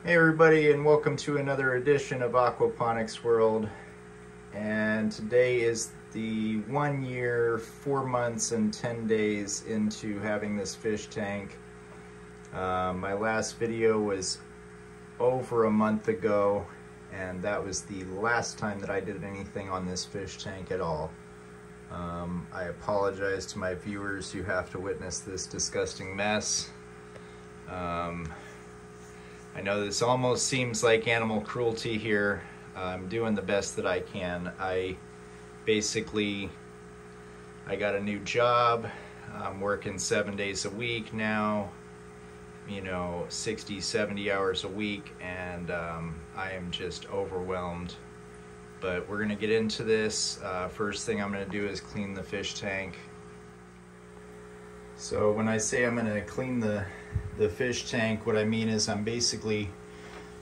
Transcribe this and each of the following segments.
Hey everybody, and welcome to another edition of Aquaponics World. And today is the 1 year, 4 months, and 10 days into having this fish tank. My last video was over a month ago, and that was the last time that I did anything on this fish tank at all. I apologize to my viewers who have to witness this disgusting mess. I know this almost seems like animal cruelty here. I'm doing the best that I can. I got a new job. I'm working 7 days a week now, 60, 70 hours a week, and I am just overwhelmed. But we're gonna get into this. First thing I'm gonna do is clean the fish tank. So when I say I'm gonna clean the fish tank, what I mean is I'm basically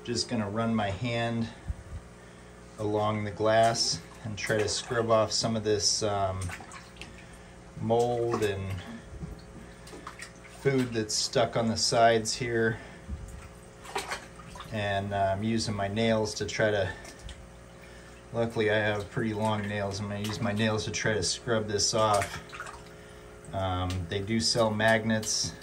just gonna run my hand along the glass and try to scrub off some of this mold and food that's stuck on the sides here. And I'm using my nails to try to, luckily I have pretty long nails, I'm gonna use my nails to try to scrub this off. They do sell magnets.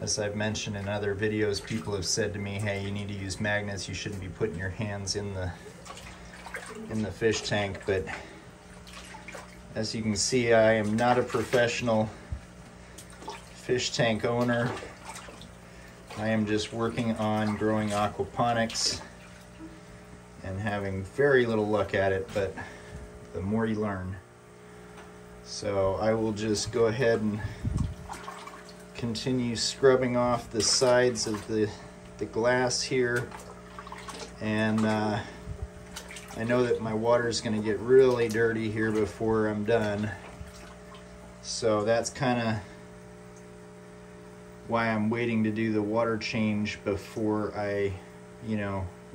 As I've mentioned in other videos, people have said to me, hey, you need to use magnets, you shouldn't be putting your hands in the fish tank. But as you can see, I am not a professional fish tank owner. I am just working on growing aquaponics and having very little luck at it, but the more you learn. So I will just go ahead and continue scrubbing off the sides of the glass here. And I know that my water is going to get really dirty here before I'm done. So that's kind of why I'm waiting to do the water change before I,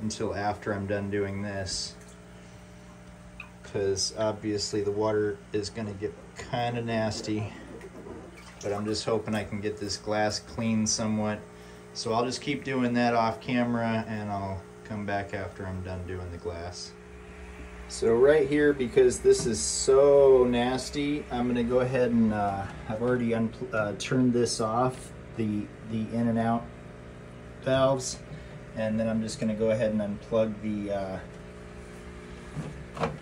until after I'm done doing this. Because obviously the water is going to get kind of nasty, but I'm just hoping I can get this glass clean somewhat. So I'll just keep doing that off camera, and I'll come back after I'm done doing the glass. So right here, because this is so nasty, I'm going to go ahead and I've already turned this off, the in and out valves, and then I'm just going to go ahead and unplug the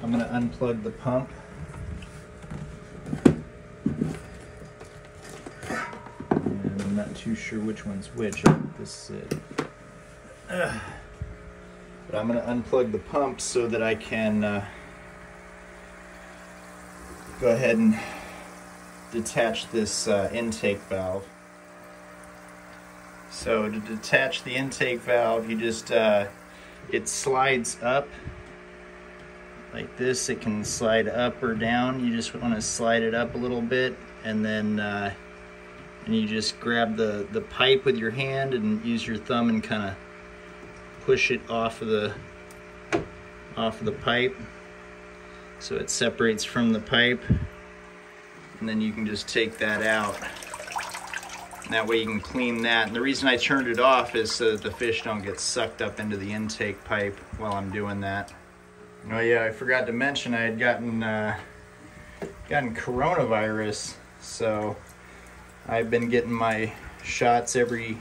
I'm going to unplug the pump. And I'm not too sure which one's which. I think this is it. But I'm going to unplug the pump so that I can go ahead and detach this intake valve. So to detach the intake valve, you just, it slides up. Like this, it can slide up or down. You just want to slide it up a little bit, and then and you just grab the pipe with your hand and use your thumb and kind of push it off of the pipe so it separates from the pipe, and then you can just take that out. And that way you can clean that. And the reason I turned it off is so that the fish don't get sucked up into the intake pipe while I'm doing that. Oh yeah, I forgot to mention I had gotten coronavirus, so I've been getting my shots every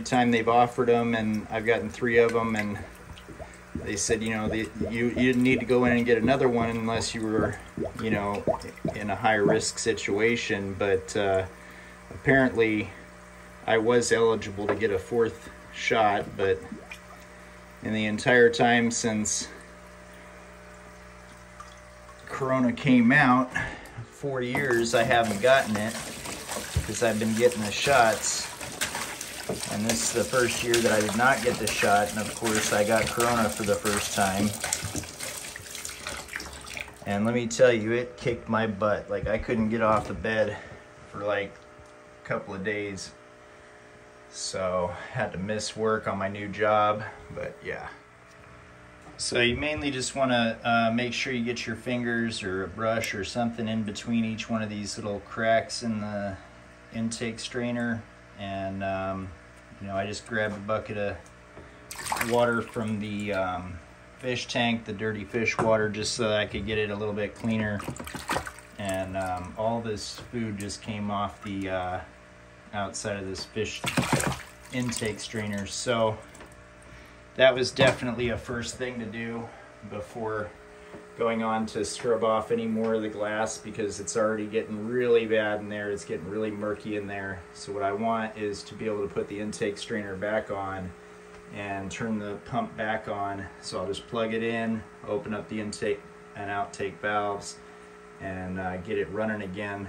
time they've offered them, and I've gotten 3 of them, and they said, you didn't need to go in and get another one unless you were, in a high risk situation, but apparently I was eligible to get a 4th shot, but in the entire time since Corona came out, 4 years, I haven't gotten it because I've been getting the shots, and this is the first year that I did not get the shot, and of course I got Corona for the first time. And let me tell you, it kicked my butt. Like, I couldn't get off the bed for like a couple of days, so had to miss work on my new job. But yeah, so you mainly just want to make sure you get your fingers or a brush or something in between each one of these little cracks in the intake strainer, and You know, I just grabbed a bucket of water from the fish tank, the dirty fish water, just so that I could get it a little bit cleaner. And all this food just came off the outside of this fish intake strainer. So that was definitely a first thing to do before going on to scrub off any more of the glass, because it's already getting really bad in there. It's getting really murky in there. So what I want is to be able to put the intake strainer back on and turn the pump back on. So I'll just plug it in, open up the intake and outtake valves, and get it running again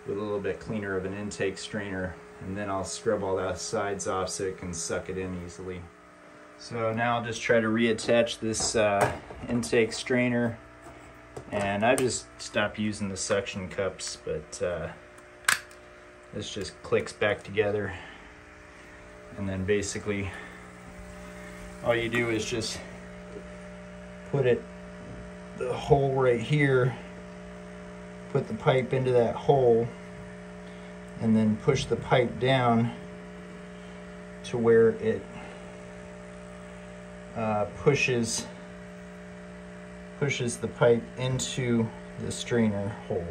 with a little bit cleaner of an intake strainer, and then I'll scrub all the sides off so it can suck it in easily. So now I'll just try to reattach this intake strainer, and I just stopped using the suction cups, but this just clicks back together, and then basically all you do is just put the hole right here, put the pipe into that hole, and then push the pipe down to where it pushes the pipe into the strainer hole.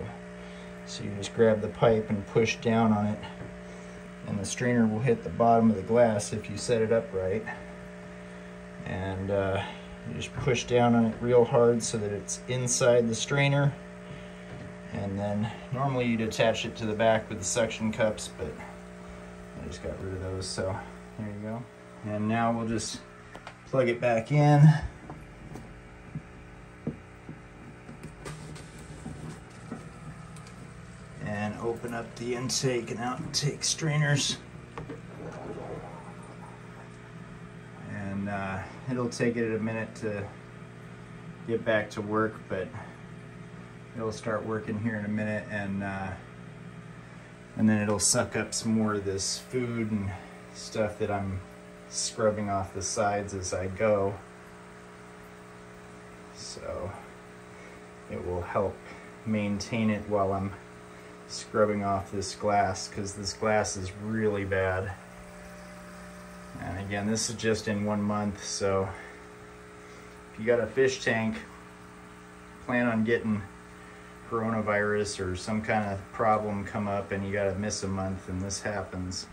So you just grab the pipe and push down on it, and the strainer will hit the bottom of the glass if you set it up right. And you just push down on it real hard so that it's inside the strainer. And then normally you'd attach it to the back with the suction cups, but I just got rid of those, so there you go. And now we'll just plug it back in. And open up the intake and outtake strainers. And it'll take it a minute to get back to work, but it'll start working here in a minute, and then it'll suck up some more of this food and stuff that I'm scrubbing off the sides as I go. So it will help maintain it while I'm scrubbing off this glass, because this glass is really bad. And again, this is just in 1 month, so if you got a fish tank, plan on getting coronavirus or some kind of problem come up and you gotta miss a month, and this happens.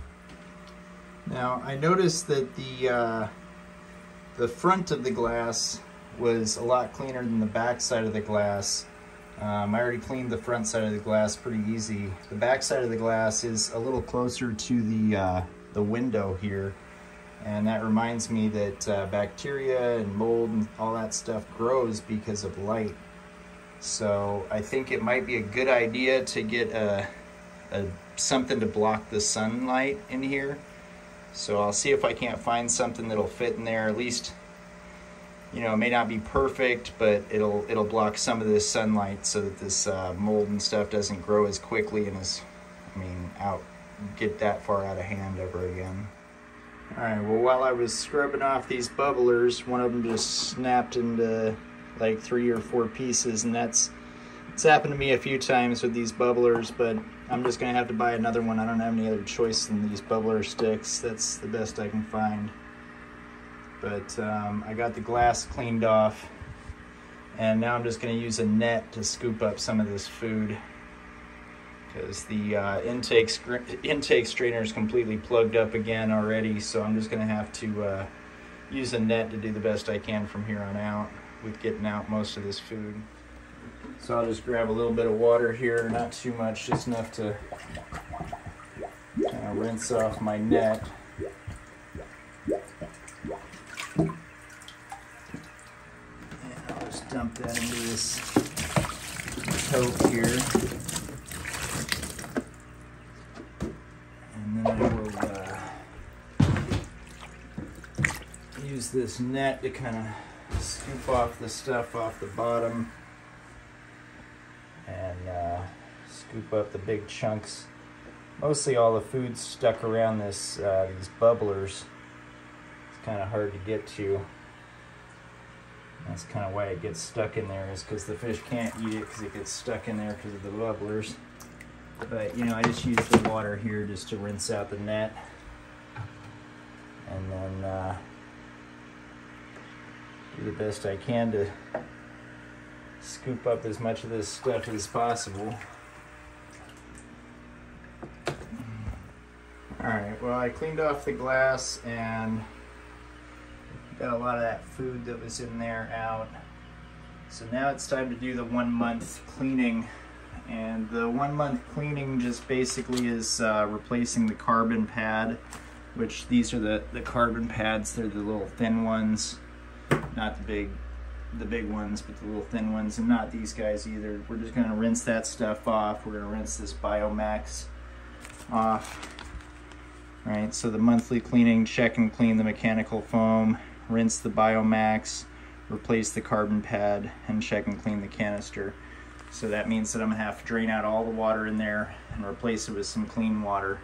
Now I noticed that the front of the glass was a lot cleaner than the back side of the glass. I already cleaned the front side of the glass pretty easy. The back side of the glass is a little closer to the window here, and that reminds me that bacteria and mold and all that stuff grows because of light. So I think it might be a good idea to get something to block the sunlight in here. So I'll see if I can't find something that'll fit in there. At least, you know, it may not be perfect, but it'll block some of this sunlight so that this mold and stuff doesn't grow as quickly and get that far out of hand ever again. All right, well, while I was scrubbing off these bubblers, one of them just snapped into like 3 or 4 pieces, and it's happened to me a few times with these bubblers, but I'm just gonna have to buy another one. I don't have any other choice than these bubbler sticks. That's the best I can find. But I got the glass cleaned off, and now I'm just gonna use a net to scoop up some of this food, because the intake strainer is completely plugged up again already, so I'm just gonna have to use a net to do the best I can from here on out with getting out most of this food. So I'll just grab a little bit of water here, not too much, just enough to kind of rinse off my net. And I'll just dump that into this tote here. And then I will use this net to kind of scoop off the stuff off the bottom and scoop up the big chunks. Mostly all the food's stuck around these bubblers. It's kind of hard to get to. That's kind of why it gets stuck in there, is because the fish can't eat it because it gets stuck in there because of the bubblers. But you know, I just use the water here just to rinse out the net. and then do the best I can to scoop up as much of this stuff as possible. Alright, well, I cleaned off the glass and got a lot of that food that was in there out. So now it's time to do the 1 month cleaning. And the 1 month cleaning just basically is replacing the carbon pad, which these are the carbon pads. They're the little thin ones, not the big ones, but the little thin ones, and not these guys either. We're just gonna rinse that stuff off. We're gonna rinse this Biomax off. All right, so the monthly cleaning, check and clean the mechanical foam, rinse the Biomax, replace the carbon pad, and check and clean the canister. So that means that I'm gonna have to drain out all the water in there and replace it with some clean water.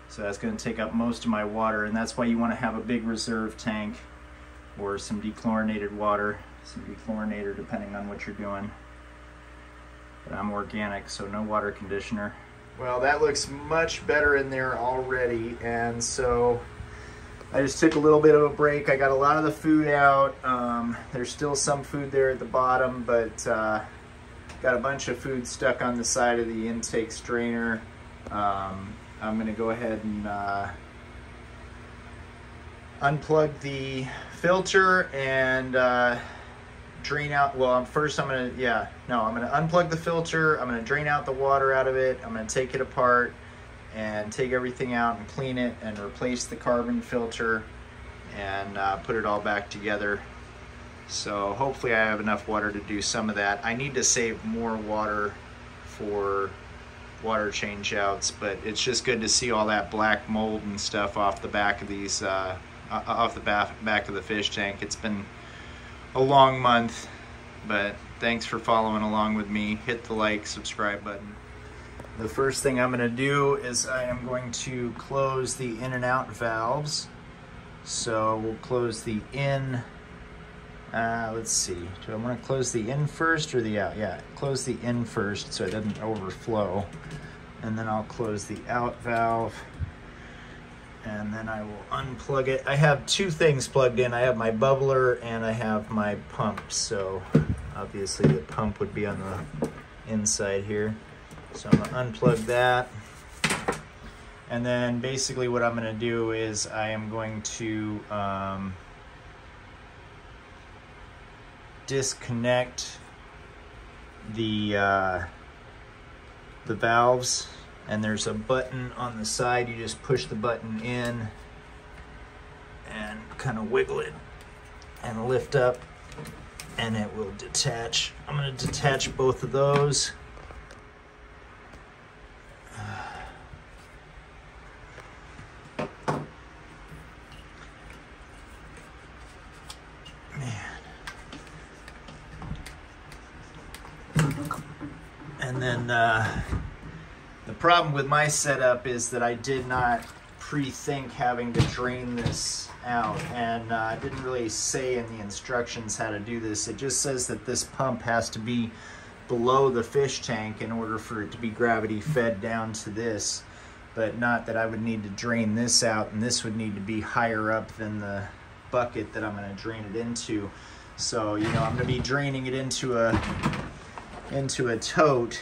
So that's gonna take up most of my water, and that's why you wanna have a big reserve tank or some dechlorinated water, some dechlorinator depending on what you're doing. But I'm organic, so no water conditioner. Well, that looks much better in there already, and so I just took a little bit of a break. I got a lot of the food out. There's still some food there at the bottom, but got a bunch of food stuck on the side of the intake strainer. I'm gonna go ahead and unplug the filter and drain out, well, first I'm gonna unplug the filter. I'm gonna drain out the water out of it. I'm gonna take it apart and take everything out and clean it and replace the carbon filter and put it all back together. So hopefully I have enough water to do some of that. I need to save more water for water change outs, but it's just good to see all that black mold and stuff off the back of these, off the back of the fish tank. It's been a long month, but thanks for following along with me. Hit the like, subscribe button. The first thing I'm gonna do is I am going to close the in and out valves. So we'll close the in, let's see, do I wanna close the in first or the out? Yeah, close the in first so it doesn't overflow. And then I'll close the out valve. And then I will unplug it. I have two things plugged in. I have my bubbler and I have my pump. So obviously the pump would be on the inside here. So I'm gonna unplug that. And then basically what I'm gonna do is I am going to disconnect the valves. And there's a button on the side. You just push the button in and kind of wiggle it and lift up and it will detach. I'm going to detach both of those. Man. And then the problem with my setup is that I did not pre-think having to drain this out, and I didn't really say in the instructions how to do this. It just says that this pump has to be below the fish tank in order for it to be gravity fed down to this, but not that I would need to drain this out, and this would need to be higher up than the bucket that I'm going to drain it into. So, you know, I'm going to be draining it into a tote.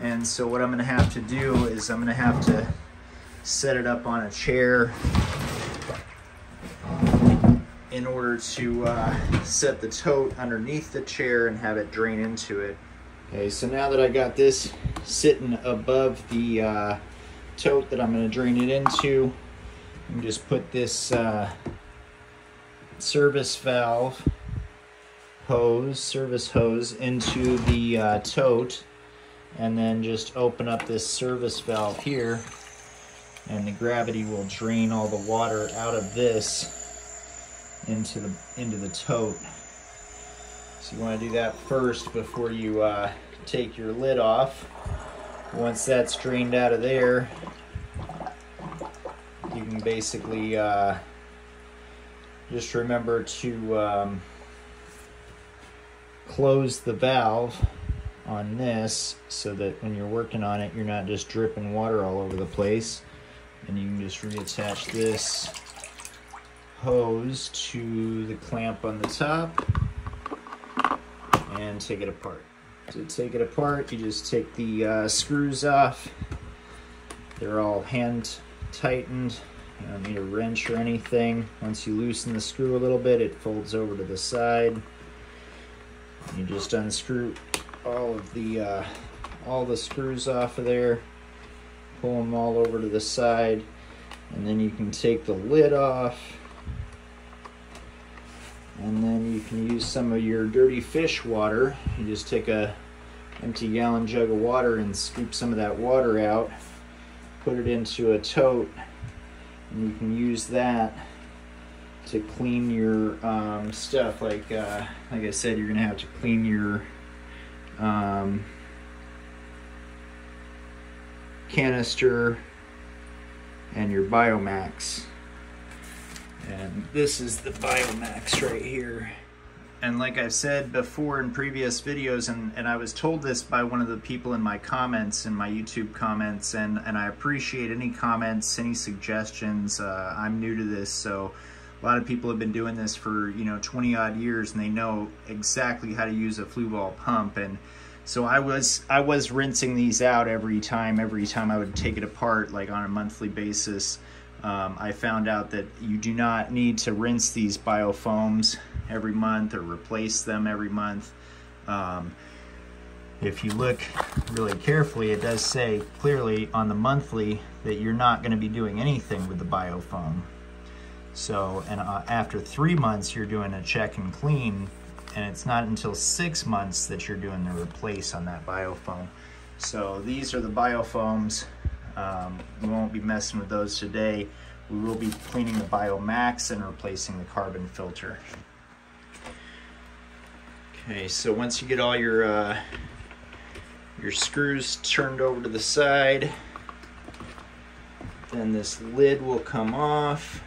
And so what I'm going to have to do is I'm going to have to set it up on a chair in order to set the tote underneath the chair and have it drain into it. Okay, so now that I got this sitting above the tote that I'm going to drain it into, I'm just put this service hose into the tote, and then just open up this service valve here, and the gravity will drain all the water out of this into the tote. So you want to do that first before you take your lid off. Once that's drained out of there, you can basically just remember to close the valve on this so that when you're working on it, you're not just dripping water all over the place. And you can just reattach this hose to the clamp on the top and take it apart. To take it apart, you just take the screws off. They're all hand tightened. You don't need a wrench or anything. Once you loosen the screw a little bit, it folds over to the side. You just unscrew all the screws off of there, pull them all over to the side, and then you can take the lid off, and then you can use some of your dirty fish water. You just take a empty gallon jug of water and scoop some of that water out, put it into a tote, and you can use that to clean your stuff. Like I said, you're gonna have to clean your canister and your Biomax. And this is the Biomax right here. And like I've said before in previous videos, and I was told this by one of the people in my comments, in my YouTube comments, and I appreciate any comments, any suggestions. I'm new to this, so a lot of people have been doing this for 20 odd years, and they know exactly how to use a flue ball pump. And so I was rinsing these out every time I would take it apart, like on a monthly basis. I found out that you do not need to rinse these biofoams every month or replace them every month. If you look really carefully, it does say clearly on the monthly that you're not going to be doing anything with the biofoam. So, and after 3 months, you're doing a check and clean, and it's not until 6 months that you're doing the replace on that biofoam. So these are the biofoams. We won't be messing with those today. We will be cleaning the Biomax and replacing the carbon filter. Okay, so once you get all your screws turned over to the side, then this lid will come off,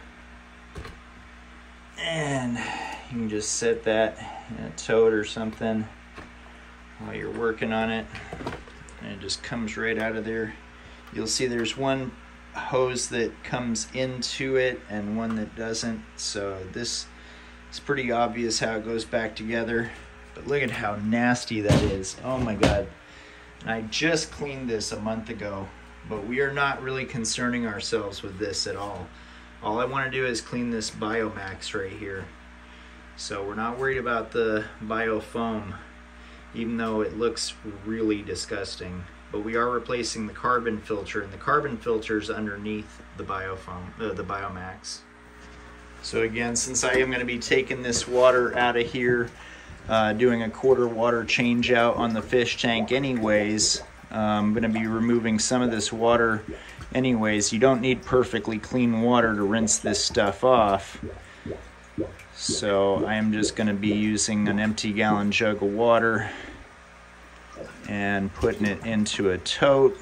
and you can just set that in a tote or something while you're working on it, and it just comes right out of there. You'll see there's one hose that comes into it and one that doesn't, so this is pretty obvious how it goes back together. But look at how nasty that is. Oh my God. And I just cleaned this a month ago, but we are not really concerning ourselves with this at all. All I want to do is clean this Biomax right here. So we're not worried about the biofoam, even though it looks really disgusting. But we are replacing the carbon filter, and the carbon filter is underneath the biofoam, the Biomax. So again, since I am going to be taking this water out of here, doing a quarter water change out on the fish tank anyways, I'm going to be removing some of this water anyways. You don't need perfectly clean water to rinse this stuff off. So I am just going to be using an empty gallon jug of water and putting it into a tote.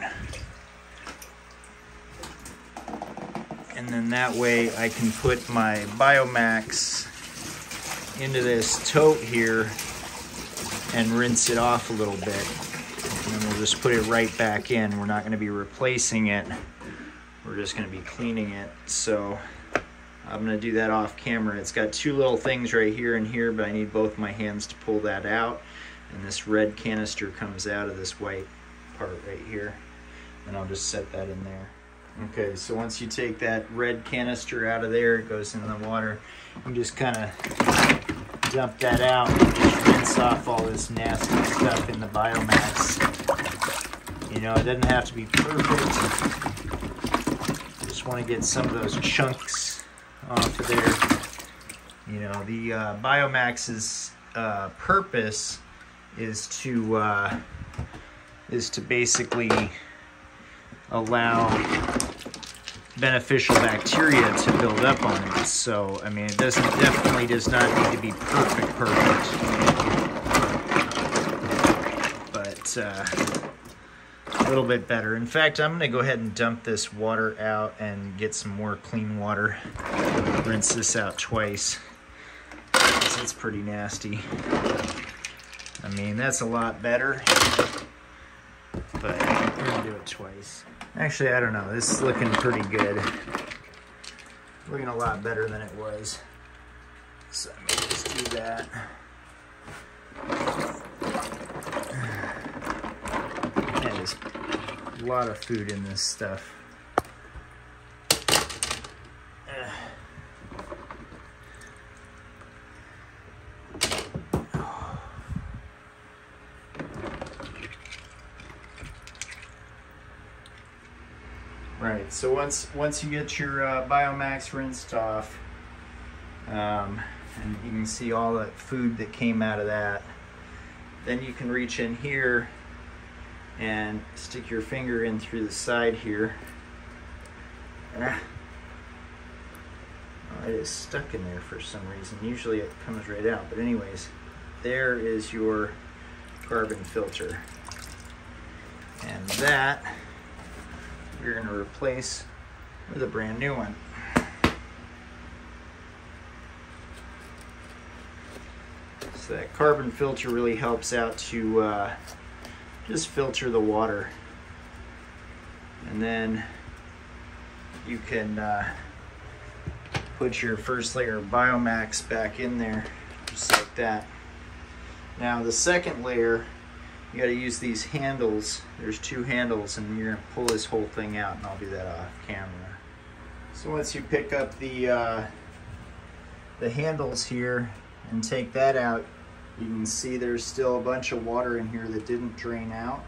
And then that way I can put my Biomax into this tote here and rinse it off a little bit. And then we'll just put it right back in. We're not going to be replacing it. We're just going to be cleaning it. So I'm going to do that off camera. It's got two little things right here and here, but I need both my hands to pull that out. And this red canister comes out of this white part right here. And I'll just set that in there. Okay, so once you take that red canister out of there, it goes in the water. You just kind of dump that out and just rinse off all this nasty stuff in the Biomax. You know, it doesn't have to be perfect. You just want to get some of those chunks off of there. You know, the Biomax's purpose is to basically allow beneficial bacteria to build up on it. So, I mean, it definitely does not need to be perfect, but a little bit better. In fact, I'm gonna go ahead and dump this water out and get some more clean water. Rinse this out twice, because it's pretty nasty. I mean, that's a lot better, but we're gonna do it twice. Actually, I don't know, this is looking pretty good. looking a lot better than it was. So let me just do that. There's a lot of food in this stuff. Right, so once you get your Biomax rinsed off, and you can see all the food that came out of that, then you can reach in here and stick your finger in through the side here. Oh, it is stuck in there for some reason. Usually it comes right out, but anyways, there is your carbon filter, and that we're going to replace with a brand new one. So that carbon filter really helps out to just filter the water, and then you can put your first layer of Biomax back in there just like that. Now the second layer, you got to use these handles. There's two handles, and you're going to pull this whole thing out, and I'll do that off camera. So once you pick up the handles here and take that out, you can see there's still a bunch of water in here that didn't drain out.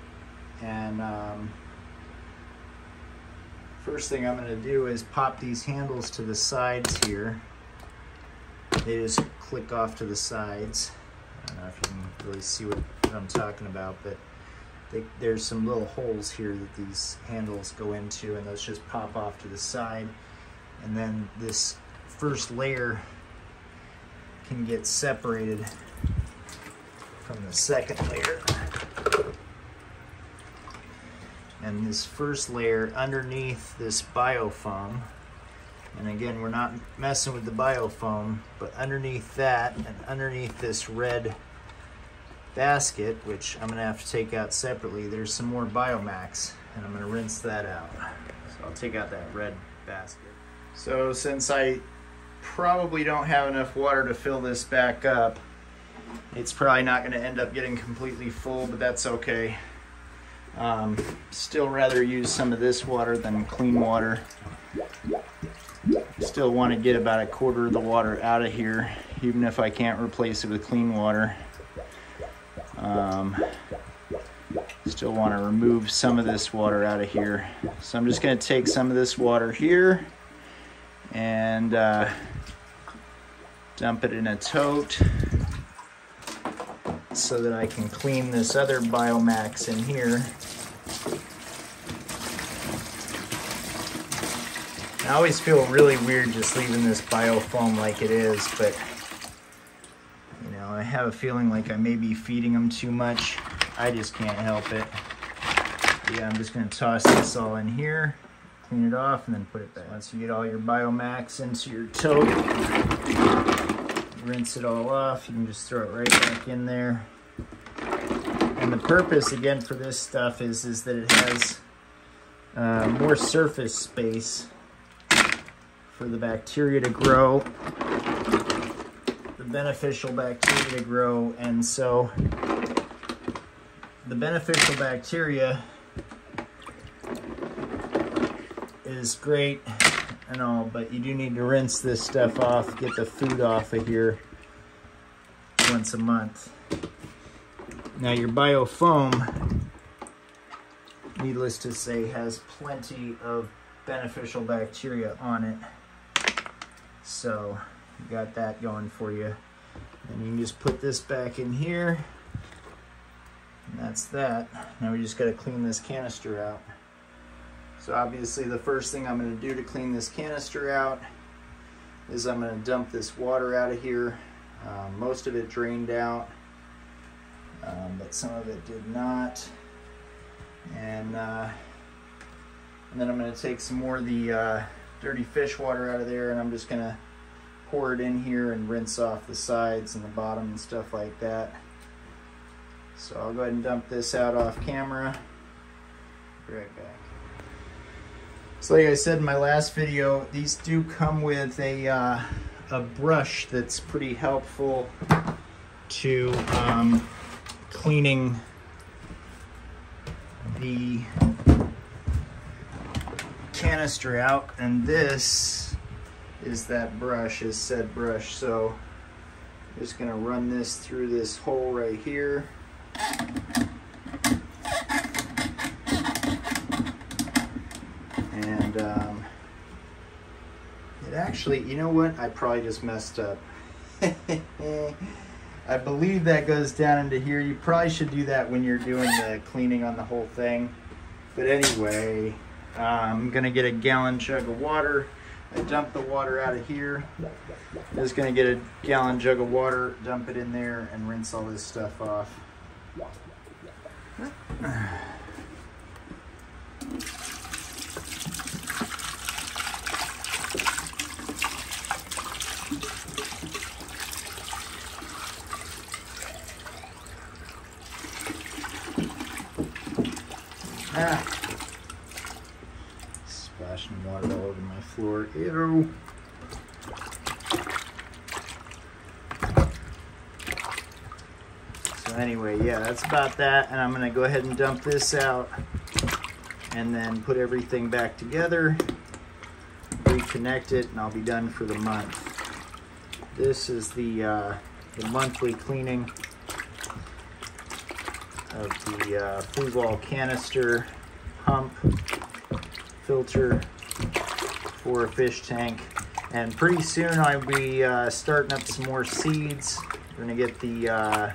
And first thing I'm going to do is pop these handles to the sides here. They just click off to the sides. I don't know if you can really see what I'm talking about, but there's some little holes here that these handles go into, and those just pop off to the side. And then this first layer can get separated from the second layer. And this first layer underneath this biofoam, and again, we're not messing with the biofoam, but underneath that and underneath this red basket, which I'm going to have to take out separately, there's some more Biomax, and I'm going to rinse that out. So I'll take out that red basket. So since I probably don't have enough water to fill this back up, it's probably not going to end up getting completely full, but that's okay. Still rather use some of this water than clean water. Still want to get about a quarter of the water out of here, even if I can't replace it with clean water. Still want to remove some of this water out of here. So I'm just going to take some of this water here and dump it in a tote so that I can clean this other Biomax in here. I always feel really weird just leaving this biofoam like it is, but you know, I have a feeling like I may be feeding them too much. I just can't help it. Yeah, I'm just going to toss this all in here, clean it off, and then put it back. Once you get all your Biomax into your tote, rinse it all off, you can just throw it right back in there. And the purpose, again, for this stuff is that it has more surface space for the bacteria to grow, the beneficial bacteria to grow. And so the beneficial bacteria is great and all, but you do need to rinse this stuff off, get the food off of here once a month. Now your biofoam, needless to say, has plenty of beneficial bacteria on it. So you got that going for you. And you can just put this back in here. And that's that. Now we just got to clean this canister out. So obviously the first thing I'm going to do to clean this canister out is I'm going to dump this water out of here. Most of it drained out, but some of it did not. And then I'm going to take some more of the dirty fish water out of there, and I'm just going to pour it in here and rinse off the sides and the bottom and stuff like that. So I'll go ahead and dump this out off camera. Be right back. So like I said in my last video, these do come with a brush that's pretty helpful to cleaning the canister out, and this is that brush, is said brush. So I'm just gonna run this through this hole right here. And it actually, you know what? I probably just messed up. I believe that goes down into here. You probably should do that when you're doing the cleaning on the whole thing. But anyway, I'm gonna get a gallon jug of water. I dump the water out of here. I'm just gonna get a gallon jug of water, dump it in there, and rinse all this stuff off. Splashing water all over my floor. Ew. So anyway, yeah, that's about that. And I'm gonna go ahead and dump this out and then put everything back together, reconnect it, and I'll be done for the month. This is the monthly cleaning of the flue ball canister, pump, filter for a fish tank. And pretty soon I'll be starting up some more seeds. We're gonna get the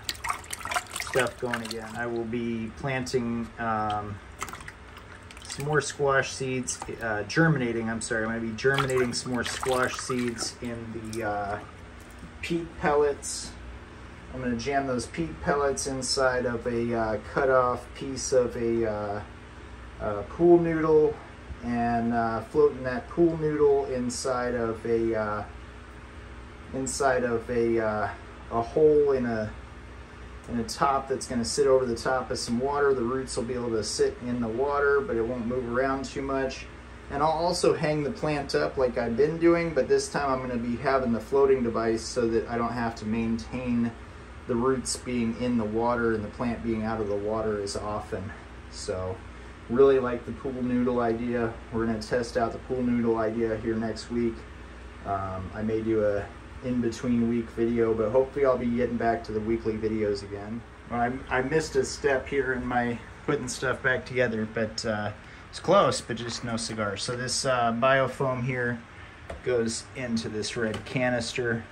stuff going again. I will be planting some more squash seeds, germinating, I'm sorry, I'm gonna be germinating some more squash seeds in the peat pellets. I'm going to jam those peat pellets inside of a cut-off piece of a pool noodle, and floating that pool noodle inside of a hole in a top that's going to sit over the top of some water. The roots will be able to sit in the water, but it won't move around too much. And I'll also hang the plant up like I've been doing, but this time I'm going to be having the floating device so that I don't have to maintain the roots being in the water and the plant being out of the water as often. So really like the pool noodle idea. We're going to test out the pool noodle idea here next week. I may do a in-between week video, but hopefully I'll be getting back to the weekly videos again. Well, I missed a step here in my putting stuff back together, but it's close, but just no cigar. So this biofoam here goes into this red canister,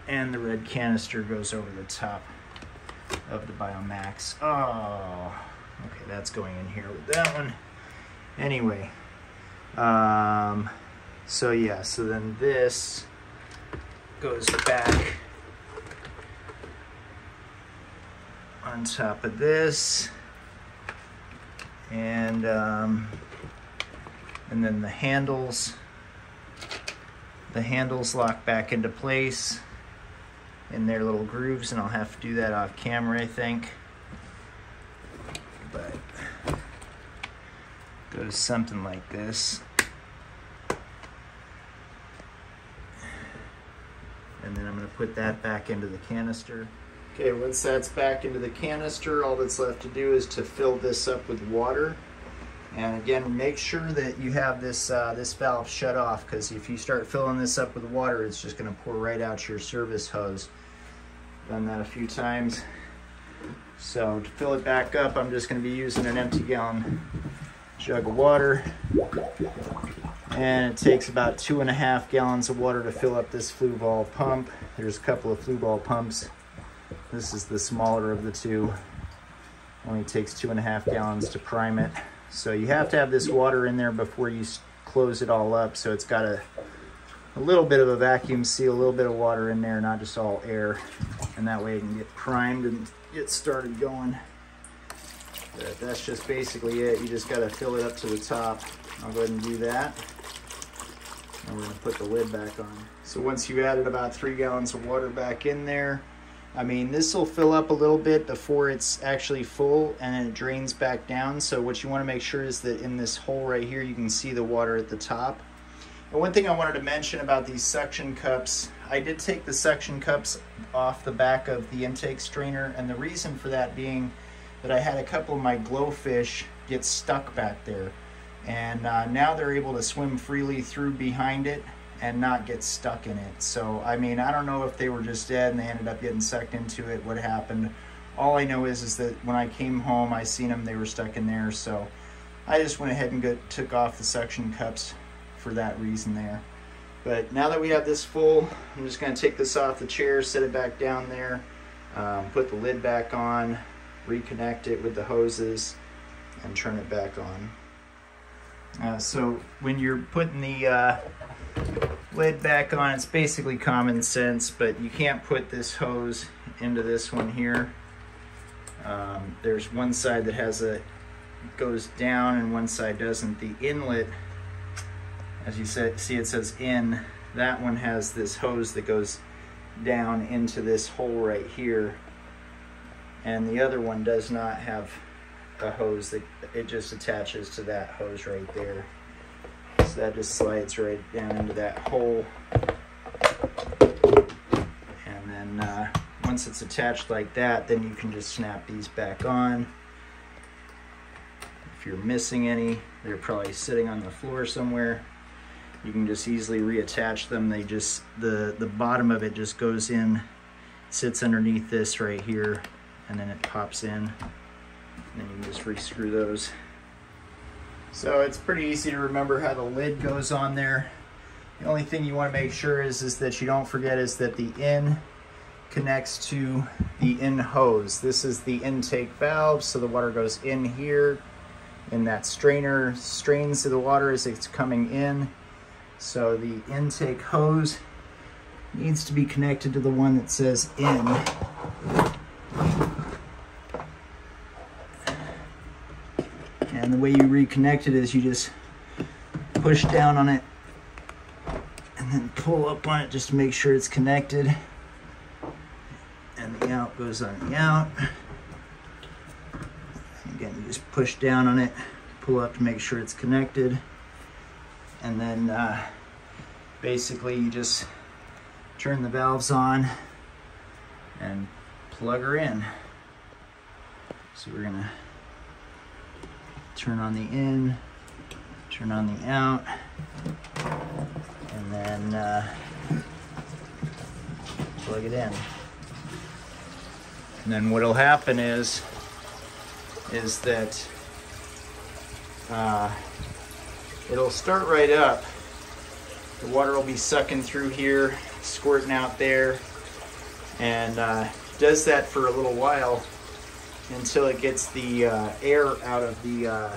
and the red canister goes over the top of the Biomax. Oh, okay, that's going in here with that one. Anyway, so yeah, so then this goes back on top of this, and then the handles lock back into place in their little grooves, and I'll have to do that off camera, I think. But it goes something like this. And then I'm going to put that back into the canister. Okay, once that's back into the canister, all that's left to do is to fill this up with water. And again, make sure that you have this this valve shut off, because if you start filling this up with water, it's just going to pour right out your service hose. Done that a few times. So to fill it back up, I'm just going to be using an empty gallon jug of water. And it takes about 2.5 gallons of water to fill up this flue ball pump. There's a couple of flue ball pumps. This is the smaller of the two. Only takes 2.5 gallons to prime it. So you have to have this water in there before you close it all up, so it's got a little bit of a vacuum seal, a little bit of water in there, not just all air. And that way it can get primed and get started going. But that's just basically it. You just got to fill it up to the top. I'll go ahead and do that. And we're going to put the lid back on. So once you added about 3 gallons of water back in there, I mean, this will fill up a little bit before it's actually full, and then it drains back down. So what you want to make sure is that in this hole right here, you can see the water at the top. And one thing I wanted to mention about these suction cups, I did take the suction cups off the back of the intake strainer, and the reason for that being that I had a couple of my glowfish get stuck back there. And now they're able to swim freely through behind it and not get stuck in it. So, I mean, I don't know if they were just dead and they ended up getting sucked into it, what happened. All I know is that when I came home, I seen them, they were stuck in there. So I just went ahead and took off the suction cups for that reason there. But now that we have this full, I'm just gonna take this off the chair, set it back down there, put the lid back on, reconnect it with the hoses, and turn it back on. So when you're putting the lid back on, it's basically common sense, but you can't put this hose into this one here. There's one side that goes down and one side doesn't. The inlet, as you see, it says in. That one has this hose that goes down into this hole right here, and the other one does not have a hose. That it just attaches to that hose right there. So that just slides right down into that hole, and then once it's attached like that, then you can just snap these back on. If you're missing any, they're probably sitting on the floor somewhere, you can just easily reattach them. They just, the bottom of it just goes in, sits underneath this right here, and then it pops in, and then you can just re-screw those. So it's pretty easy to remember how the lid goes on there. The only thing you want to make sure is that you don't forget is that the in connects to the in hose. This is the intake valve, so the water goes in here, and that strainer strains the water as it's coming in. So the intake hose needs to be connected to the one that says in. And the way you reconnect it is you just push down on it and then pull up on it just to make sure it's connected. And the out goes on the out. Again, you just push down on it, pull up to make sure it's connected. And then basically you just turn the valves on and plug her in. So we're gonna turn on the in, turn on the out, and then plug it in. And then what'll happen is that it'll start right up. The water will be sucking through here, squirting out there, and does that for a little while until it gets the air out of the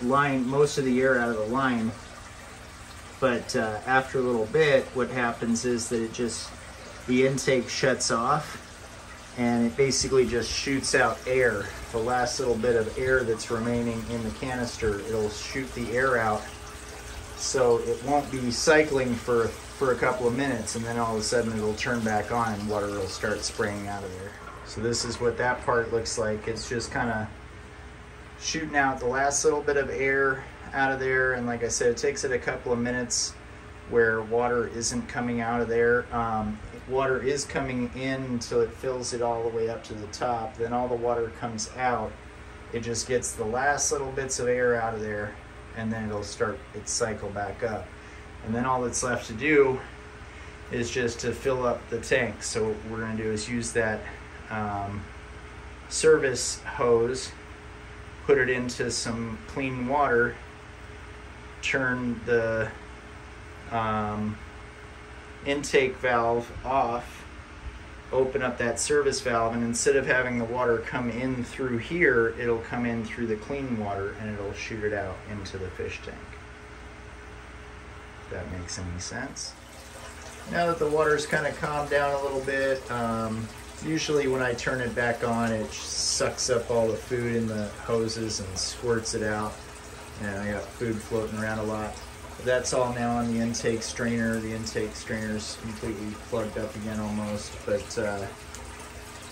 line, most of the air out of the line. But after a little bit, what happens is that the intake shuts off, and it basically just shoots out air. The last little bit of air that's remaining in the canister, it'll shoot the air out, so it won't be cycling for a couple of minutes, and then all of a sudden it'll turn back on and water will start spraying out of there. So this is what that part looks like. It's just kind of shooting out the last little bit of air out of there, and like I said, it takes it a couple of minutes where water isn't coming out of there. Water is coming in until it fills it all the way up to the top. Then all the water comes out. It just gets the last little bits of air out of there, and then it'll start its cycle back up. And then all that's left to do is just to fill up the tank. So what we're gonna do is use that service hose, put it into some clean water, turn the intake valve off, open up that service valve, and instead of having the water come in through here, it'll come in through the clean water and it'll shoot it out into the fish tank. If that makes any sense. Now that the water's kind of calmed down a little bit, usually when I turn it back on, it sucks up all the food in the hoses and squirts it out. And I got food floating around a lot. That's all now on the intake strainer. The intake strainer's completely plugged up again almost, but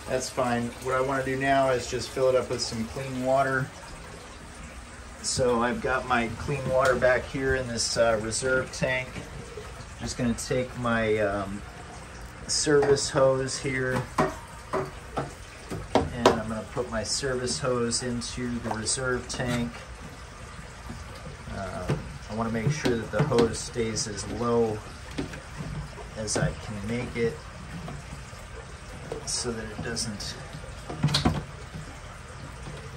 that's fine. What I want to do now is just fill it up with some clean water. So I've got my clean water back here in this reserve tank. I'm just going to take my service hose here, and I'm going to put my service hose into the reserve tank. I want to make sure that the hose stays as low as I can make it, so that it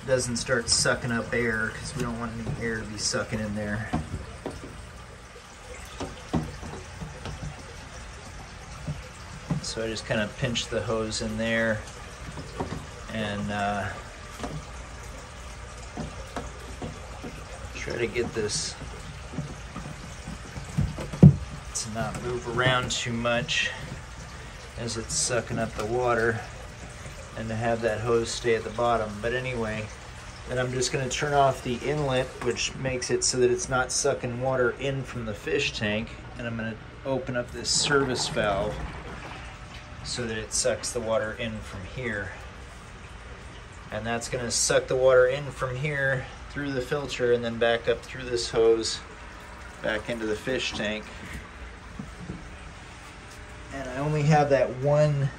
doesn't start sucking up air, because we don't want any air to be sucking in there. So I just kind of pinch the hose in there and try to get this to not move around too much as it's sucking up the water, and to have that hose stay at the bottom. But anyway, then I'm just going to turn off the inlet, which makes it so that it's not sucking water in from the fish tank, and I'm going to open up this service valve so that it sucks the water in from here. And that's going to suck the water in from here through the filter and then back up through this hose back into the fish tank. And I only have that one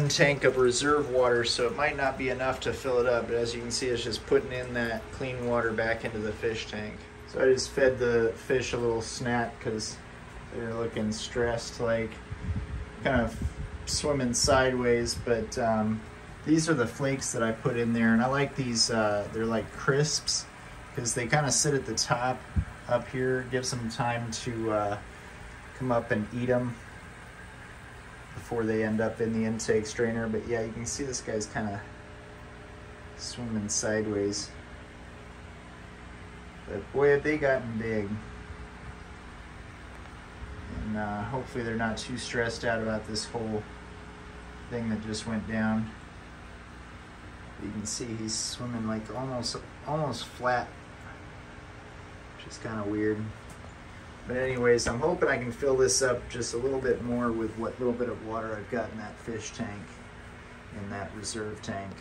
tank of reserve water, so it might not be enough to fill it up, but as you can see, it's just putting in that clean water back into the fish tank. So I just fed the fish a little snack because they're looking stressed, like kind of swimming sideways. But these are the flakes that I put in there, and I like these. They're like crisps because they kind of sit at the top up here. Gives them time to come up and eat them before they end up in the intake strainer. But yeah, you can see this guy's kind of swimming sideways. But boy, have they gotten big. And hopefully they're not too stressed out about this whole thing that just went down. You can see he's swimming like almost flat, which is kind of weird. But anyways, I'm hoping I can fill this up just a little bit more with what little bit of water I've got in that fish tank, in that reserve tank.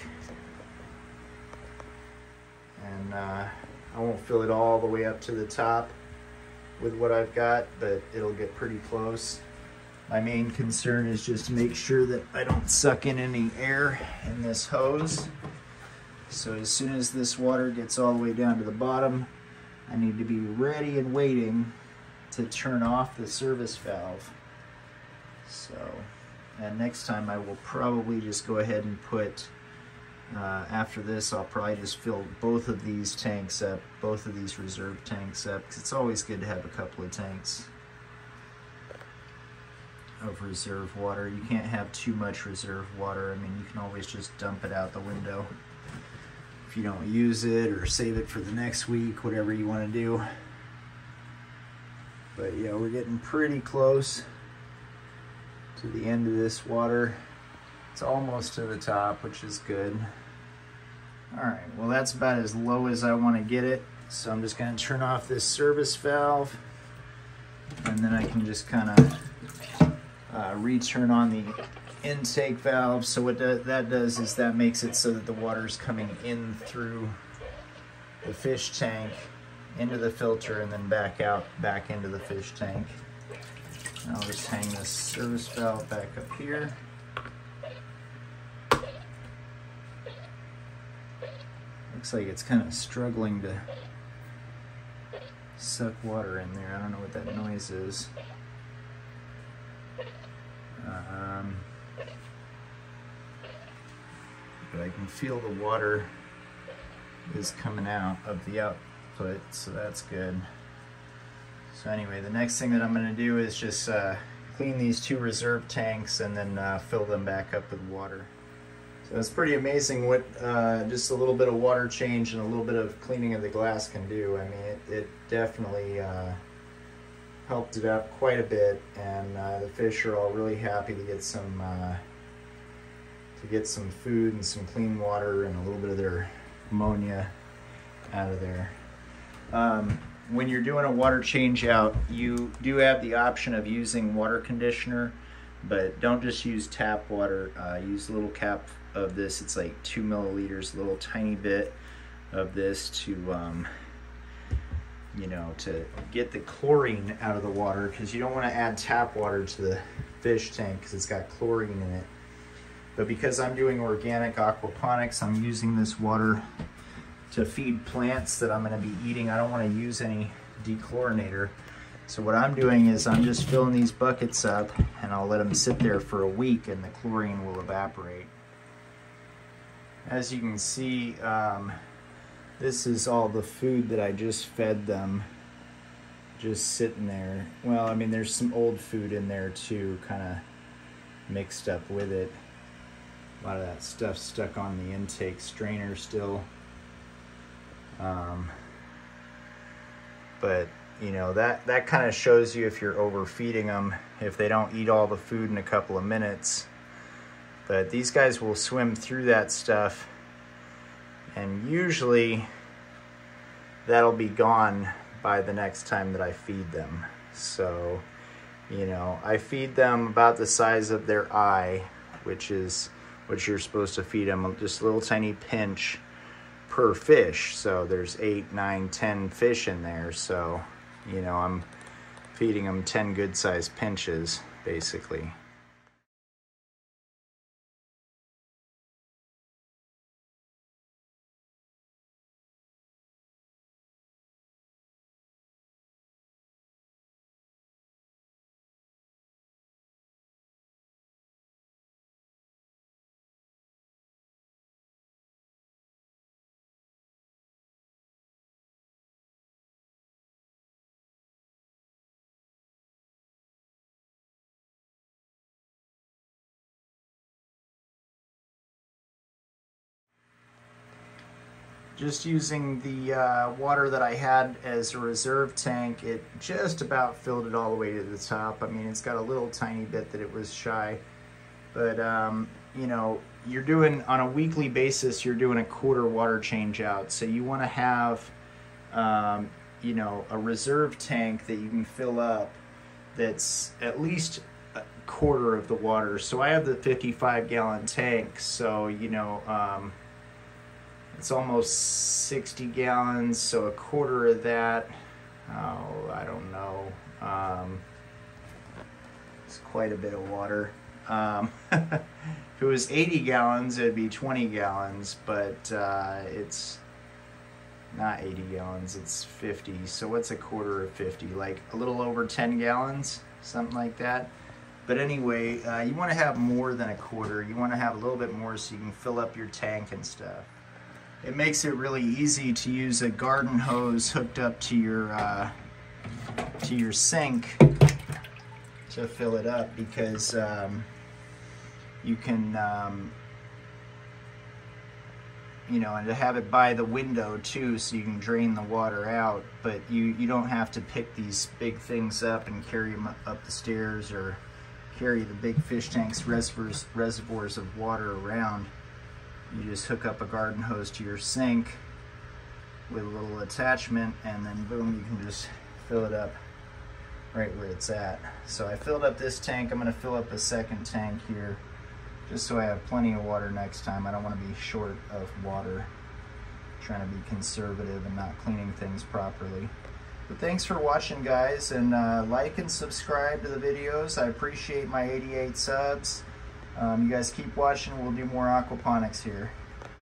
And I won't fill it all the way up to the top with what I've got, but it'll get pretty close. My main concern is just to make sure that I don't suck in any air in this hose. So as soon as this water gets all the way down to the bottom, I need to be ready and waiting to turn off the service valve. So, and next time I will probably just go ahead and put, after this, I'll probably just fill both of these tanks up, both of these reserve tanks up, because it's always good to have a couple of tanks of reserve water. You can't have too much reserve water. I mean, you can always just dump it out the window if you don't use it, or save it for the next week, whatever you want to do. But yeah, we're getting pretty close to the end of this water. It's almost to the top, which is good. All right, well, that's about as low as I want to get it. So I'm just going to turn off this service valve, and then I can just kind of return on the intake valve. So what that does is that makes it so that the water's coming in through the fish tank into the filter and then back out, back into the fish tank. And I'll just hang this service valve back up here. Looks like it's kind of struggling to suck water in there. I don't know what that noise is. But I can feel the water is coming out of the output, so that's good. So anyway, the next thing that I'm going to do is just clean these two reserve tanks and then fill them back up with water. So it's pretty amazing what just a little bit of water change and a little bit of cleaning of the glass can do. I mean, it definitely helped it out quite a bit, and the fish are all really happy to get some food and some clean water and a little bit of their ammonia out of there. when you're doing a water change out, you do have the option of using water conditioner, but don't just use tap water. Use a little cap of this. It's like 2 milliliters, a little tiny bit of this to you know, to get the chlorine out of the water, because you don't want to add tap water to the fish tank because it's got chlorine in it. But because I'm doing organic aquaponics, I'm using this water to feed plants that I'm going to be eating. I don't want to use any dechlorinator. So what I'm doing is I'm just filling these buckets up, and I'll let them sit there for a week and the chlorine will evaporate. As you can see, this is all the food that I just fed them, just sitting there. Well, I mean, there's some old food in there too, kind of mixed up with it. A lot of that stuff stuck on the intake strainer still. But you know, that kind of shows you if you're overfeeding them, if they don't eat all the food in a couple of minutes. But these guys will swim through that stuff, and usually that'll be gone by the next time that I feed them. So, you know, I feed them about the size of their eye, which is what you're supposed to feed them, just a little tiny pinch per fish. So there's 8, 9, 10 fish in there. So, you know, I'm feeding them 10 good sized pinches, basically. Just using the water that I had as a reserve tank, it just about filled it all the way to the top. I mean, it's got a little tiny bit that it was shy. But, you know, you're doing, on a weekly basis, you're doing a quarter water change out. So you want to have, you know, a reserve tank that you can fill up that's at least a quarter of the water. So I have the 55-gallon tank, so, you know, it's almost 60 gallons, so a quarter of that, oh, I don't know. It's quite a bit of water. If it was 80 gallons, it'd be 20 gallons, but it's not 80 gallons, it's 50. So what's a quarter of 50? Like a little over 10 gallons, something like that. But anyway, you want to have more than a quarter. You want to have a little bit more so you can fill up your tank and stuff. It makes it really easy to use a garden hose hooked up to your sink to fill it up, because you can, you know, and to have it by the window too, so you can drain the water out. But you don't have to pick these big things up and carry them up the stairs, or carry the big fish tanks, reservoirs of water around. You just hook up a garden hose to your sink with a little attachment, and then boom, you can just fill it up right where it's at. So I filled up this tank. I'm going to fill up a second tank here, just so I have plenty of water next time. I don't want to be short of water. I'm trying to be conservative and not cleaning things properly. But thanks for watching, guys, and like and subscribe to the videos. I appreciate my 88 subs. You guys keep watching. We'll do more aquaponics here.